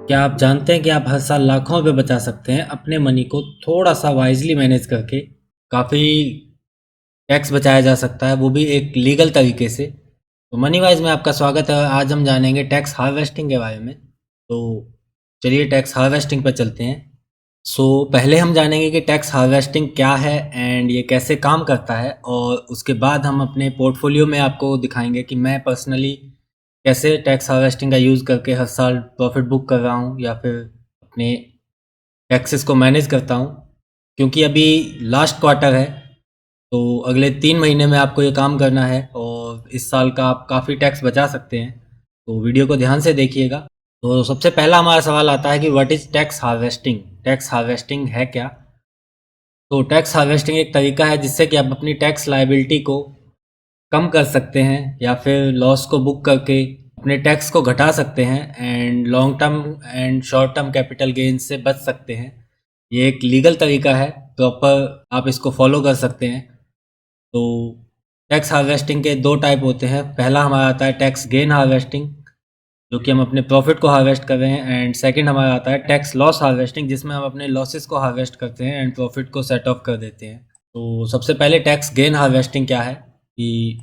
क्या आप जानते हैं कि आप हर साल लाखों रुपए बचा सकते हैं अपने मनी को थोड़ा सा वाइजली मैनेज करके? काफ़ी टैक्स बचाया जा सकता है, वो भी एक लीगल तरीके से। तो मनी वाइज में आपका स्वागत है। आज हम जानेंगे टैक्स हार्वेस्टिंग के बारे में। तो चलिए टैक्स हार्वेस्टिंग पर चलते हैं। पहले हम जानेंगे कि टैक्स हार्वेस्टिंग क्या है एंड ये कैसे काम करता है, और उसके बाद हम अपने पोर्टफोलियो में आपको दिखाएंगे कि मैं पर्सनली कैसे टैक्स हार्वेस्टिंग का यूज़ करके हर साल प्रॉफिट बुक कर रहा हूँ या फिर अपने टैक्सेस को मैनेज करता हूँ। क्योंकि अभी लास्ट क्वार्टर है, तो अगले 3 महीने में आपको ये काम करना है और इस साल का आप काफ़ी टैक्स बचा सकते हैं। तो वीडियो को ध्यान से देखिएगा। तो सबसे पहला हमारा सवाल आता है कि what is tax harvesting? Tax harvesting है क्या? तो टैक्स हार्वेस्टिंग एक तरीका है जिससे कि आप अपनी टैक्स लायबिलिटी को कम कर सकते हैं या फिर लॉस को बुक करके अपने टैक्स को घटा सकते हैं and long term and short term capital gain से बच सकते हैं। ये एक लीगल तरीका है, प्रॉपर आप इसको फॉलो कर सकते हैं। तो टैक्स हार्वेस्टिंग के दो टाइप होते हैं। पहला हमारा आता है टैक्स गेन हार्वेस्टिंग, जो कि हम अपने प्रॉफिट को हार्वेस्ट कर रहे हैं, एंड सेकंड हमारा आता है टैक्स लॉस हार्वेस्टिंग, जिसमें हम अपने लॉसेस को हार्वेस्ट करते हैं एंड प्रॉफिट को सेट ऑफ कर देते हैं। तो सबसे पहले टैक्स गेन हार्वेस्टिंग क्या है कि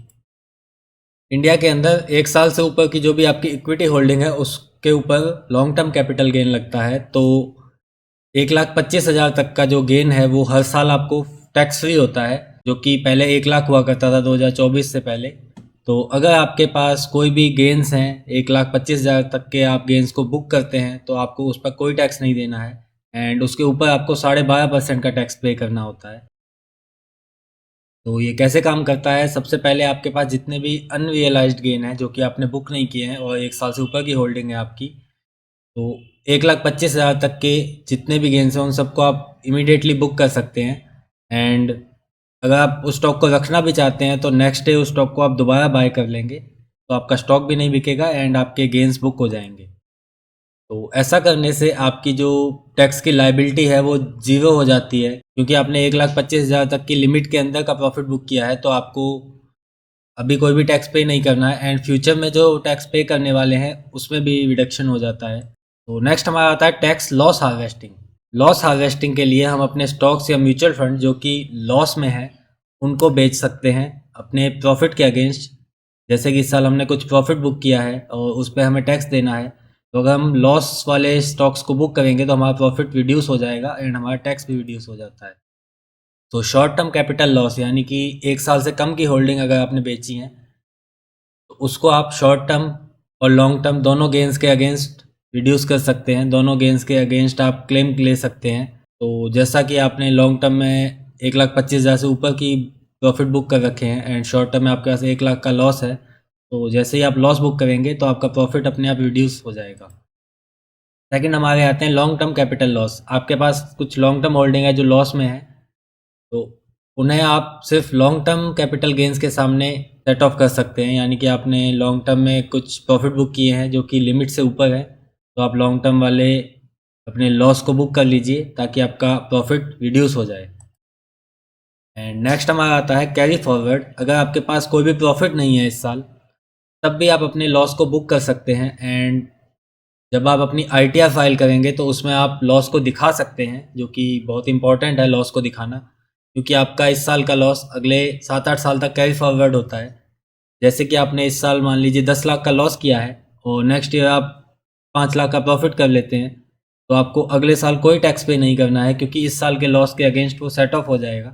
इंडिया के अंदर 1 साल से ऊपर की जो भी आपकी इक्विटी होल्डिंग है उसके ऊपर लॉन्ग टर्म कैपिटल गेन लगता है। तो 1,25,000 तक का जो गेन है वो हर साल आपको टैक्स फ्री होता है, जो कि पहले 1 लाख हुआ करता था 2024 से पहले। तो अगर आपके पास कोई भी गेन्स हैं, 1,25,000 तक के आप गेन्स को बुक करते हैं, तो आपको उस पर कोई टैक्स नहीं देना है एंड उसके ऊपर आपको 12.5% का टैक्स पे करना होता है। तो ये कैसे काम करता है? सबसे पहले आपके पास जितने भी अनरियलाइज्ड गेन है जो कि आपने बुक नहीं किए हैं और 1 साल से ऊपर की होल्डिंग है आपकी, तो 1,25,000 तक के जितने भी गेन्स हैं उन सबको आप इमीडिएटली बुक कर सकते हैं। एंड अगर आप उस स्टॉक को रखना भी चाहते हैं तो नेक्स्ट डे उस स्टॉक को आप दोबारा बाय कर लेंगे, तो आपका स्टॉक भी नहीं बिकेगा एंड आपके गेन्स बुक हो जाएंगे। तो ऐसा करने से आपकी जो टैक्स की लाइबिलिटी है वो ज़ीरो हो जाती है, क्योंकि आपने 1,25,000 तक की लिमिट के अंदर का प्रॉफिट बुक किया है, तो आपको अभी कोई भी टैक्स पे नहीं करना है एंड फ्यूचर में जो टैक्स पे करने वाले हैं उसमें भी रिडक्शन हो जाता है। तो नेक्स्ट हमारा आता है tax loss harvesting. Loss harvesting के लिए हम अपने स्टॉक्स या म्यूचुअल फंड जो कि लॉस में है उनको बेच सकते हैं अपने प्रॉफिट के अगेंस्ट। जैसे कि इस साल हमने कुछ प्रॉफिट बुक किया है और उस पर हमें टैक्स देना है, तो अगर हम लॉस वाले स्टॉक्स को बुक करेंगे तो हमारा प्रॉफिट रिड्यूस हो जाएगा एंड हमारा टैक्स भी रिड्यूस हो जाता है। तो शॉर्ट टर्म कैपिटल लॉस यानी कि 1 साल से कम की होल्डिंग अगर आपने बेची है तो उसको आप शॉर्ट टर्म और लॉन्ग टर्म दोनों गेंस के अगेंस्ट रिड्यूस कर सकते हैं। दोनों गेंस के अगेंस्ट आप क्लेम ले सकते हैं। तो जैसा कि आपने लॉन्ग टर्म में 1,25,000 से ऊपर की प्रॉफिट बुक कर रखे हैं एंड शॉर्ट टर्म में आपके पास 1 लाख का लॉस है, तो जैसे ही आप लॉस बुक करेंगे तो आपका प्रॉफिट अपने आप रिड्यूस हो जाएगा। सेकंड हमारे आते हैं लॉन्ग टर्म कैपिटल लॉस। आपके पास कुछ लॉन्ग टर्म होल्डिंग है जो लॉस में है, तो उन्हें आप सिर्फ लॉन्ग टर्म कैपिटल गेंस के सामने सेट ऑफ कर सकते हैं। यानी कि आपने लॉन्ग टर्म में कुछ प्रॉफिट बुक किए हैं जो कि लिमिट से ऊपर है, तो आप लॉन्ग टर्म वाले अपने लॉस को बुक कर लीजिए ताकि आपका प्रॉफिट रिड्यूस हो जाए। एंड नेक्स्ट हमारा आता है कैरी फॉरवर्ड। अगर आपके पास कोई भी प्रॉफिट नहीं है इस साल, तब भी आप अपने लॉस को बुक कर सकते हैं एंड जब आप अपनी आईटीआर फाइल करेंगे तो उसमें आप लॉस को दिखा सकते हैं, जो कि बहुत इंपॉर्टेंट है लॉस को दिखाना, क्योंकि आपका इस साल का लॉस अगले 7-8 साल तक कैरी फॉरवर्ड होता है। जैसे कि आपने इस साल मान लीजिए 10 लाख का लॉस किया है और नेक्स्ट ईयर आप 5 लाख का प्रॉफिट कर लेते हैं, तो आपको अगले साल कोई टैक्स पे नहीं करना है क्योंकि इस साल के लॉस के अगेंस्ट वो सेट ऑफ हो जाएगा।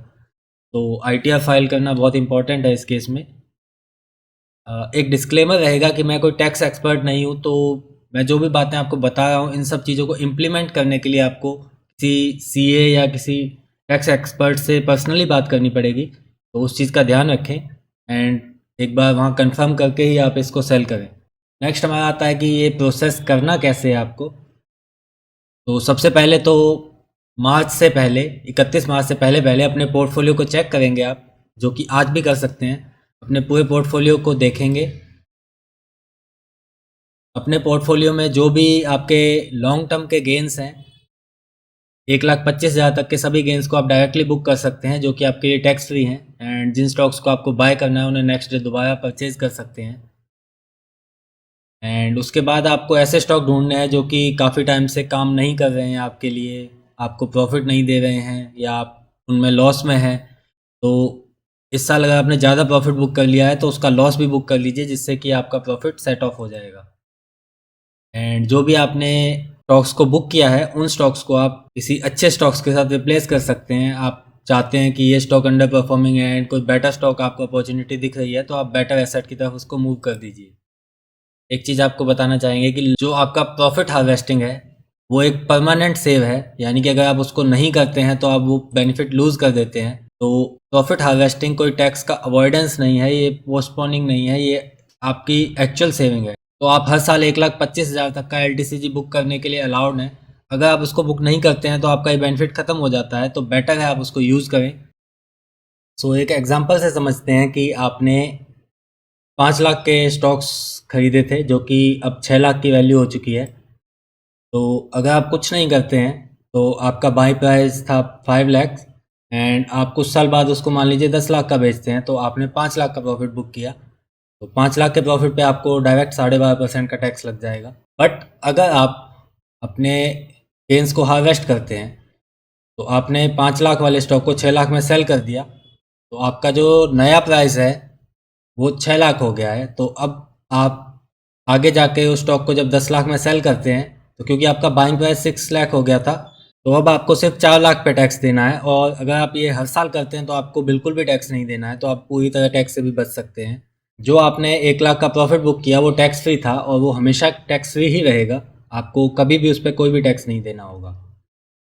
तो आईटीआर फाइल करना बहुत इंपॉर्टेंट है इस केस में। एक डिस्क्लेमर रहेगा कि मैं कोई टैक्स एक्सपर्ट नहीं हूँ, तो मैं जो भी बातें आपको बता रहा हूँ इन सब चीज़ों को इम्प्लीमेंट करने के लिए आपको किसी सीए या किसी टैक्स एक्सपर्ट से पर्सनली बात करनी पड़ेगी। तो उस चीज़ का ध्यान रखें एंड एक बार वहाँ कंफर्म करके ही आप इसको सेल करें। नेक्स्ट हमारा आता है कि ये प्रोसेस करना कैसे है आपको। तो सबसे पहले तो मार्च से पहले 31 मार्च से पहले पहले अपने पोर्टफोलियो को चेक करेंगे आप, जो कि आज भी कर सकते हैं। अपने पूरे पोर्टफोलियो को देखेंगे। अपने पोर्टफोलियो में जो भी आपके लॉन्ग टर्म के गेंस हैं, 1,25,000 तक के सभी गेंस को आप डायरेक्टली बुक कर सकते हैं, जो कि आपके लिए टैक्स फ्री हैं एंड जिन स्टॉक्स को आपको बाय करना है उन्हें नेक्स्ट डे दोबारा परचेज कर सकते हैं। एंड उसके बाद आपको ऐसे स्टॉक ढूंढने हैं जो कि काफ़ी टाइम से काम नहीं कर रहे हैं आपके लिए, आपको प्रॉफिट नहीं दे रहे हैं या आप उनमें लॉस में हैं। तो इस साल अगर आपने ज़्यादा प्रॉफिट बुक कर लिया है तो उसका लॉस भी बुक कर लीजिए, जिससे कि आपका प्रॉफिट सेट ऑफ हो जाएगा। एंड जो भी आपने स्टॉक्स को बुक किया है उन स्टॉक्स को आप किसी अच्छे स्टॉक्स के साथ रिप्लेस कर सकते हैं। आप चाहते हैं कि ये स्टॉक अंडर परफॉर्मिंग है एंड कोई बेटर स्टॉक आपको अपॉर्चुनिटी दिख रही है तो आप बेटर एसेट की तरफ उसको मूव कर दीजिए। एक चीज़ आपको बताना चाहेंगे कि जो आपका प्रॉफिट हार्वेस्टिंग है वो एक परमानेंट सेव है, यानी कि अगर आप उसको नहीं करते हैं तो आप वो बेनिफिट लूज़ कर देते हैं। तो प्रॉफिट हार्वेस्टिंग कोई टैक्स का अवॉइडेंस नहीं है, ये पोस्टपोनिंग नहीं है, ये आपकी एक्चुअल सेविंग है। तो आप हर साल 1,25,000 तक का LTCG बुक करने के लिए अलाउड है। अगर आप उसको बुक नहीं करते हैं तो आपका ये बेनिफिट ख़त्म हो जाता है, तो बेटर है आप उसको यूज़ करें। सो एक एग्जांपल से समझते हैं कि आपने 5 लाख के स्टॉक्स खरीदे थे जो कि अब 6 लाख की वैल्यू हो चुकी है। तो अगर आप कुछ नहीं करते हैं तो आपका बाई प्राइस था 5 लाख एंड आप कुछ साल बाद उसको मान लीजिए 10 लाख का बेचते हैं तो आपने 5 लाख का प्रॉफिट बुक किया। तो 5 लाख के प्रॉफिट पे आपको डायरेक्ट 12.5% का टैक्स लग जाएगा। बट अगर आप अपने गेंस को हार्वेस्ट करते हैं तो आपने 5 लाख वाले स्टॉक को 6 लाख में सेल कर दिया, तो आपका जो नया प्राइस है वो 6 लाख हो गया है। तो अब आप आगे जाके उस स्टॉक को जब 10 लाख में सेल करते हैं तो क्योंकि आपका बाइंग प्राइस 6 लाख हो गया था तो अब आपको सिर्फ 4 लाख पे टैक्स देना है। और अगर आप ये हर साल करते हैं तो आपको बिल्कुल भी टैक्स नहीं देना है, तो आप पूरी तरह टैक्स से भी बच सकते हैं। जो आपने 1 लाख का प्रॉफिट बुक किया वो टैक्स फ्री था और वो हमेशा टैक्स फ्री ही रहेगा, आपको कभी भी उस पर कोई भी टैक्स नहीं देना होगा।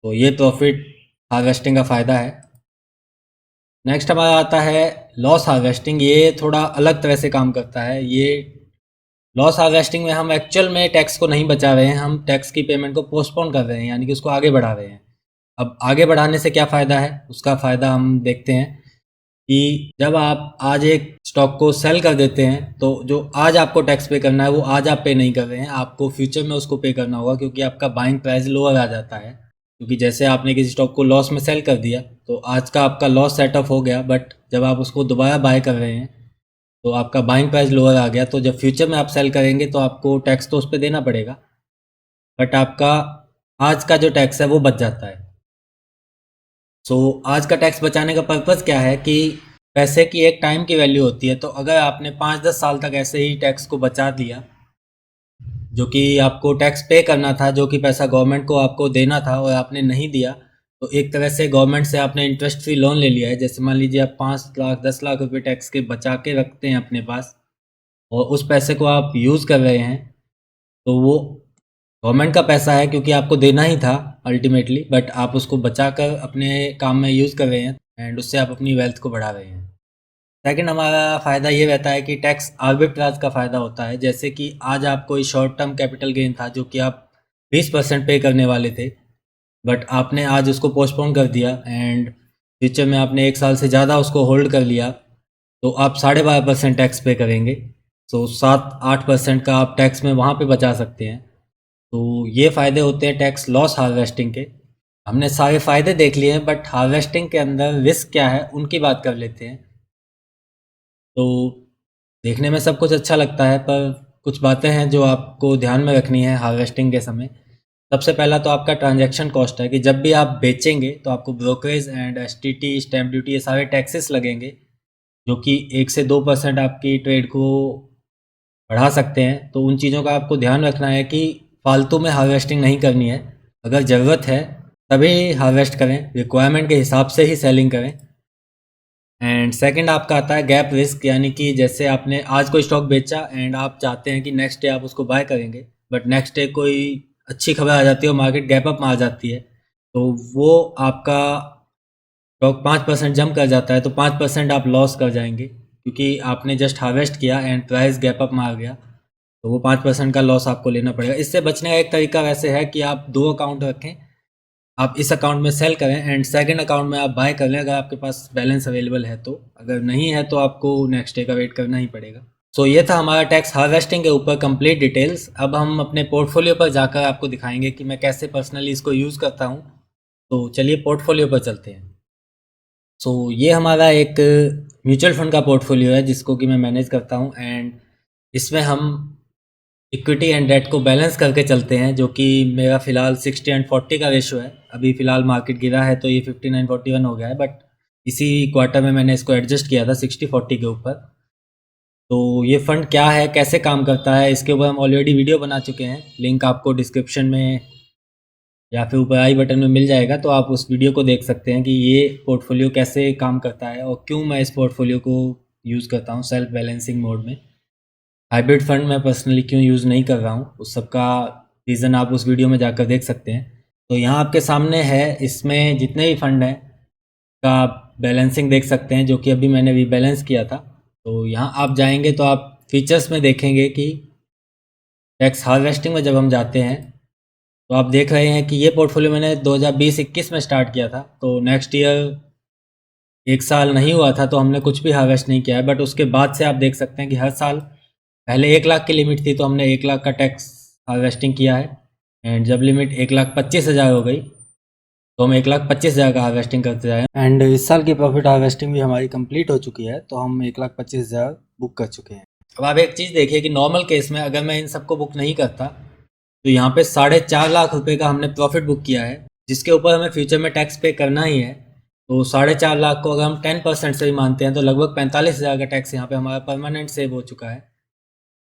तो ये प्रॉफिट हार्वेस्टिंग का फ़ायदा है। नेक्स्ट हमारा आता है लॉस हार्वेस्टिंग। ये थोड़ा अलग तरह से काम करता है। ये लॉस हार्वेस्टिंग में हम एक्चुअल में टैक्स को नहीं बचा रहे हैं, हम टैक्स की पेमेंट को पोस्टपोन कर रहे हैं, यानी कि उसको आगे बढ़ा रहे हैं। अब आगे बढ़ाने से क्या फ़ायदा है, उसका फ़ायदा हम देखते हैं कि जब आप आज एक स्टॉक को सेल कर देते हैं तो जो आज आपको टैक्स पे करना है वो आज आप पे नहीं कर रहे हैं, आपको फ्यूचर में उसको पे करना होगा क्योंकि आपका बाइंग प्राइस लोअर आ जाता है। क्योंकि जैसे आपने किसी स्टॉक को लॉस में सेल कर दिया तो आज का आपका लॉस सेट ऑफ हो गया, बट जब आप उसको दोबारा बाय कर रहे हैं तो आपका बाइंग प्राइस लोअर आ गया, तो जब फ्यूचर में आप सेल करेंगे तो आपको टैक्स तो उस पर देना पड़ेगा, बट आपका आज का जो टैक्स है वो बच जाता है। सो आज का टैक्स बचाने का पर्पज़ क्या है कि पैसे की एक टाइम की वैल्यू होती है। तो अगर आपने 5-10 साल तक ऐसे ही टैक्स को बचा दिया, जो कि आपको टैक्स पे करना था, जो कि पैसा गवर्नमेंट को आपको देना था और आपने नहीं दिया, तो एक तरह से गवर्नमेंट से आपने इंटरेस्ट फ्री लोन ले लिया है। जैसे मान लीजिए आप 5 लाख 10 लाख रुपए टैक्स के बचा के रखते हैं अपने पास और उस पैसे को आप यूज़ कर रहे हैं, तो वो गवर्नमेंट का पैसा है क्योंकि आपको देना ही था अल्टीमेटली, बट आप उसको बचा कर अपने काम में यूज़ कर रहे हैं एंड उससे आप अपनी वेल्थ को बढ़ा रहे हैं। सेकंड हमारा फ़ायदा ये रहता है कि टैक्स आर्बिट्राज का फ़ायदा होता है। जैसे कि आज आप कोई शॉर्ट टर्म कैपिटल गेन था जो कि आप 20% पे करने वाले थे, बट आपने आज उसको पोस्टपोन कर दिया एंड फ्यूचर में आपने 1 साल से ज़्यादा उसको होल्ड कर लिया, तो आप 12.5% टैक्स पे करेंगे। तो 7-8% का आप टैक्स में वहाँ पे बचा सकते हैं। तो ये फ़ायदे होते हैं टैक्स लॉस हार्वेस्टिंग के। हमने सारे फ़ायदे देख लिए हैं, बट हार्वेस्टिंग के अंदर रिस्क क्या है उनकी बात कर लेते हैं। तो देखने में सब कुछ अच्छा लगता है पर कुछ बातें हैं जो आपको ध्यान में रखनी है हार्वेस्टिंग के समय। सबसे पहला तो आपका ट्रांजैक्शन कॉस्ट है कि जब भी आप बेचेंगे तो आपको brokerage and STT, stamp duty, ये सारे टैक्सेस लगेंगे जो कि 1 से 2% आपकी ट्रेड को बढ़ा सकते हैं। तो उन चीज़ों का आपको ध्यान रखना है कि फालतू में हार्वेस्टिंग नहीं करनी है। अगर ज़रूरत है तभी हार्वेस्ट करें, रिक्वायरमेंट के हिसाब से ही सेलिंग करें। एंड सेकंड आपका आता है गैप रिस्क, यानी कि जैसे आपने आज कोई स्टॉक बेचा एंड आप चाहते हैं कि नेक्स्ट डे आप उसको बाय करेंगे, बट नेक्स्ट डे कोई अच्छी खबर आ जाती है और मार्केट गैप अप में आ जाती है, तो वो आपका स्टॉक 5% जंप कर जाता है, तो 5% आप लॉस कर जाएंगे क्योंकि आपने जस्ट हार्वेस्ट किया एंड प्राइस गैप अप में आ गया, तो वो 5% का लॉस आपको लेना पड़ेगा। इससे बचने का एक तरीका वैसे है कि आप 2 अकाउंट रखें, आप इस अकाउंट में सेल करें एंड सेकंड अकाउंट में आप बाय कर लें अगर आपके पास बैलेंस अवेलेबल है तो। अगर नहीं है तो आपको नेक्स्ट डे का वेट करना ही पड़ेगा। सो ये था हमारा टैक्स हार्वेस्टिंग के ऊपर कंप्लीट डिटेल्स। अब हम अपने पोर्टफोलियो पर जाकर आपको दिखाएंगे कि मैं कैसे पर्सनली इसको यूज़ करता हूँ। तो चलिए पोर्टफोलियो पर चलते हैं। सो ये हमारा एक म्यूचुअल फंड का पोर्टफोलियो है जिसको कि मैं मैनेज करता हूँ एंड इसमें हम इक्विटी एंड डेट को बैलेंस करके चलते हैं, जो कि मेरा फ़िलहाल 60/40 का रेशो है। अभी फ़िलहाल मार्केट गिरा है तो ये 59/41 हो गया है, बट इसी क्वार्टर में मैंने इसको एडजस्ट किया था 60/40 के ऊपर। तो ये फ़ंड क्या है, कैसे काम करता है, इसके ऊपर हम ऑलरेडी वीडियो बना चुके हैं। लिंक आपको डिस्क्रिप्शन में या फिर ऊपर आई बटन में मिल जाएगा, तो आप उस वीडियो को देख सकते हैं कि ये पोर्टफोलियो कैसे काम करता है और क्यों मैं इस पोर्टफोलियो को यूज़ करता हूँ सेल्फ बैलेंसिंग मोड में। हाइब्रिड फंड मैं पर्सनली क्यों यूज़ नहीं कर रहा हूँ, उस सब का रीज़न आप उस वीडियो में जाकर देख सकते हैं। तो यहाँ आपके सामने है, इसमें जितने भी फंड हैं का आप बैलेंसिंग देख सकते हैं, जो कि अभी मैंने रीबैलेंस किया था। तो यहाँ आप जाएंगे तो आप फीचर्स में देखेंगे कि टैक्स हार्वेस्टिंग में जब हम जाते हैं तो आप देख रहे हैं कि ये पोर्टफोलियो मैंने 2020-21 में स्टार्ट किया था। तो नेक्स्ट ईयर एक साल नहीं हुआ था तो हमने कुछ भी हार्वेस्ट नहीं किया है, बट उसके बाद से आप देख सकते हैं कि हर साल पहले 1 लाख की लिमिट थी तो हमने 1 लाख का टैक्स हार्वेस्टिंग किया है, एंड जब लिमिट 1,25,000 हो गई तो हम 1,25,000 का हार्वेस्टिंग करते जाए, एंड इस साल की प्रॉफिट हार्वेस्टिंग भी हमारी कंप्लीट हो चुकी है, तो हम 1,25,000 बुक कर चुके हैं। अब आप एक चीज़ देखिए कि नॉर्मल केस में अगर मैं इन सबको बुक नहीं करता तो यहाँ पे 4.5 लाख रुपए का हमने प्रॉफिट बुक किया है, जिसके ऊपर हमें फ्यूचर में टैक्स पे करना ही है। तो 4.5 लाख को अगर हम 10% से भी मानते हैं तो लगभग 45,000 का टैक्स यहाँ पे हमारा परमानेंट सेव हो चुका है,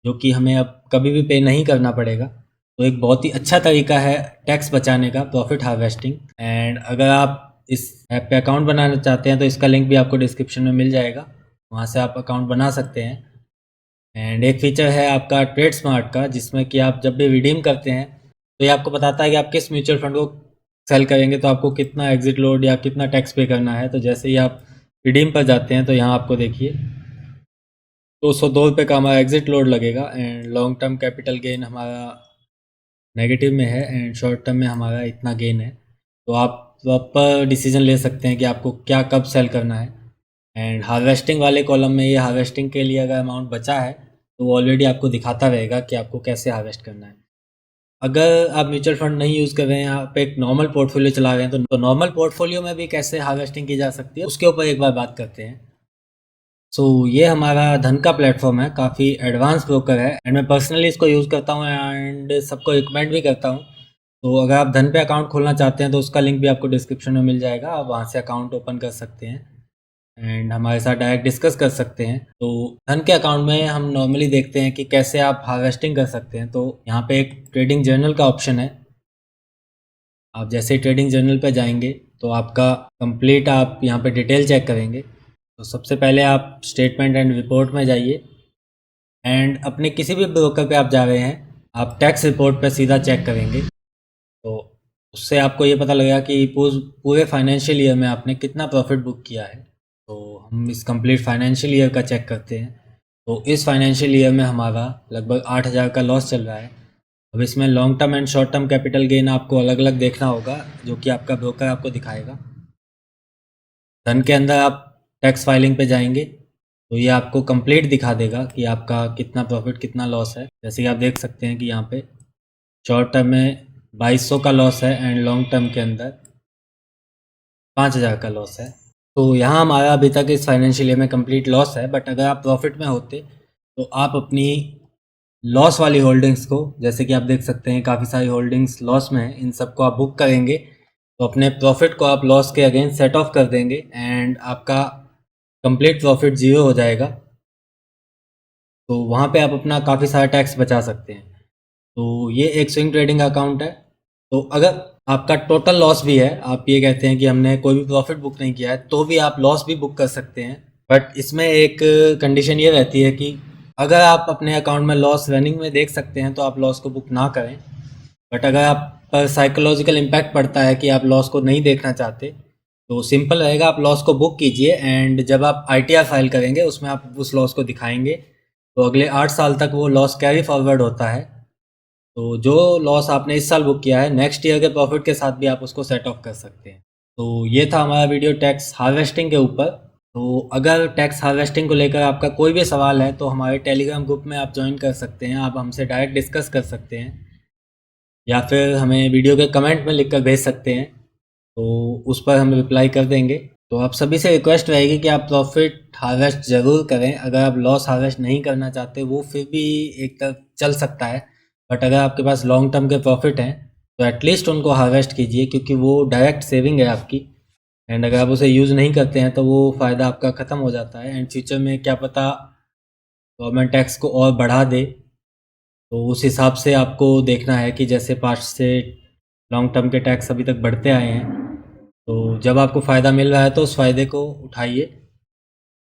जो कि हमें अब कभी भी पे नहीं करना पड़ेगा। तो एक बहुत ही अच्छा तरीका है टैक्स बचाने का, प्रॉफिट हार्वेस्टिंग। एंड अगर आप इस ऐप पे अकाउंट बनाना चाहते हैं तो इसका लिंक भी आपको डिस्क्रिप्शन में मिल जाएगा, वहाँ से आप अकाउंट बना सकते हैं। एंड एक फीचर है आपका ट्रेड स्मार्ट का, जिसमें कि आप जब भी रिडीम करते हैं तो ये आपको बताता है कि आप किस म्यूचुअल फंड को सेल करेंगे तो आपको कितना एग्जिट लोड या कितना टैक्स पे करना है। तो जैसे ही आप रिडीम पर जाते हैं तो यहाँ आपको देखिए 202 रुपये का हमारा एग्जिट लोड लगेगा, and long term capital gain हमारा नेगेटिव में है एंड शॉर्ट टर्म में हमारा इतना गेन है। तो आप प्रॉपर डिसीजन ले सकते हैं कि आपको क्या कब सेल करना है। एंड हार्वेस्टिंग वाले कॉलम में ये हार्वेस्टिंग के लिए अगर अमाउंट बचा है तो वो ऑलरेडी आपको दिखाता रहेगा कि आपको कैसे हार्वेस्ट करना है। अगर आप म्यूचुअल फंड नहीं यूज़ कर रहे हैं, आप एक नॉर्मल पोर्टफोलियो चला रहे हैं तो नॉर्मल पोर्टफोलियो में भी कैसे हार्वेस्टिंग की जा सकती है उसके ऊपर एक बार बात करते हैं। सो ये हमारा धन का प्लेटफॉर्म है, काफ़ी एडवांस ब्रोकर है, एंड मैं पर्सनली इसको यूज़ करता हूँ एंड सबको रिकमेंड भी करता हूँ। तो अगर आप धन पे अकाउंट खोलना चाहते हैं तो उसका लिंक भी आपको डिस्क्रिप्शन में मिल जाएगा, आप वहाँ से अकाउंट ओपन कर सकते हैं एंड हमारे साथ डायरेक्ट डिस्कस कर सकते हैं। तो धन के अकाउंट में हम नॉर्मली देखते हैं कि कैसे आप हार्वेस्टिंग कर सकते हैं। तो यहाँ पे एक ट्रेडिंग जर्नल का ऑप्शन है, आप जैसे ही ट्रेडिंग जर्नल पे जाएंगे तो आपका कंप्लीट आप यहाँ पे डिटेल चेक करेंगे। तो सबसे पहले आप स्टेटमेंट एंड रिपोर्ट में जाइए, एंड अपने किसी भी ब्रोकर पे आप जा रहे हैं आप टैक्स रिपोर्ट पे सीधा चेक करेंगे। तो उससे आपको ये पता लगेगा कि पूरे फाइनेंशियल ईयर में आपने कितना प्रॉफिट बुक किया है। तो हम इस कंप्लीट फाइनेंशियल ईयर का चेक करते हैं। तो इस फाइनेंशियल ईयर में हमारा लगभग 8,000 का लॉस चल रहा है। अब इसमें long term and short term capital gain आपको अलग अलग देखना होगा, जो कि आपका ब्रोकर आपको दिखाएगा। धन के अंदर आप टैक्स फाइलिंग पे जाएंगे तो ये आपको कंप्लीट दिखा देगा कि आपका कितना प्रॉफिट कितना लॉस है। जैसे कि आप देख सकते हैं कि यहाँ पे शॉर्ट टर्म में 2,200 का लॉस है एंड लॉन्ग टर्म के अंदर 5,000 का लॉस है। तो यहाँ हमारा अभी तक इस फाइनेंशियल ईयर में कंप्लीट लॉस है, बट अगर आप प्रॉफिट में होते तो आप अपनी लॉस वाली होल्डिंग्स को, जैसे कि आप देख सकते हैं काफ़ी सारी होल्डिंग्स लॉस में है, इन सबको आप बुक करेंगे तो अपने प्रॉफिट को आप लॉस के अगेंस्ट सेट ऑफ कर देंगे एंड आपका कंप्लीट प्रॉफिट जीरो हो जाएगा। तो वहाँ पे आप अपना काफ़ी सारा टैक्स बचा सकते हैं। तो ये एक स्विंग ट्रेडिंग अकाउंट है। तो अगर आपका टोटल लॉस भी है, आप ये कहते हैं कि हमने कोई भी प्रॉफिट बुक नहीं किया है, तो भी आप लॉस भी बुक कर सकते हैं। बट इसमें एक कंडीशन ये रहती है कि अगर आप अपने अकाउंट में लॉस रनिंग में देख सकते हैं तो आप लॉस को बुक ना करें। बट अगर आप पर साइकोलॉजिकल इम्पैक्ट पड़ता है कि आप लॉस को नहीं देखना चाहते तो सिंपल रहेगा, आप लॉस को बुक कीजिए एंड जब आप ITR फाइल करेंगे उसमें आप उस लॉस को दिखाएंगे। तो अगले 8 साल तक वो लॉस कैरी फॉरवर्ड होता है। तो जो लॉस आपने इस साल बुक किया है नेक्स्ट ईयर के प्रॉफिट के साथ भी आप उसको सेट ऑफ कर सकते हैं। तो ये था हमारा वीडियो टैक्स हार्वेस्टिंग के ऊपर। तो अगर टैक्स हार्वेस्टिंग को लेकर आपका कोई भी सवाल है तो हमारे टेलीग्राम ग्रुप में आप ज्वाइन कर सकते हैं, आप हमसे डायरेक्ट डिस्कस कर सकते हैं या फिर हमें वीडियो के कमेंट में लिखकर भेज सकते हैं, तो उस पर हम रिप्लाई कर देंगे। तो आप सभी से रिक्वेस्ट रहेगी कि आप प्रॉफिट हार्वेस्ट ज़रूर करें। अगर आप लॉस हार्वेस्ट नहीं करना चाहते वो फिर भी एक तरफ चल सकता है, बट अगर आपके पास लॉन्ग टर्म के प्रॉफिट हैं तो एटलीस्ट उनको हार्वेस्ट कीजिए, क्योंकि वो डायरेक्ट सेविंग है आपकी। एंड अगर आप उसे यूज़ नहीं करते हैं तो वो फ़ायदा आपका ख़त्म हो जाता है, एंड फ्यूचर में क्या पता गवर्नमेंट टैक्स को और बढ़ा दे। तो उस हिसाब से आपको देखना है कि जैसे पास्ट से लॉन्ग टर्म के टैक्स अभी तक बढ़ते आए हैं, तो जब आपको फ़ायदा मिल रहा है तो उस फ़ायदे को उठाइए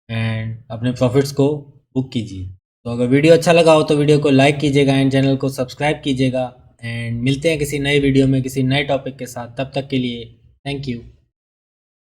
एंड अपने प्रॉफिट्स को बुक कीजिए। तो अगर वीडियो अच्छा लगा हो तो वीडियो को लाइक कीजिएगा एंड चैनल को सब्सक्राइब कीजिएगा, एंड मिलते हैं किसी नए वीडियो में किसी नए टॉपिक के साथ। तब तक के लिए थैंक यू।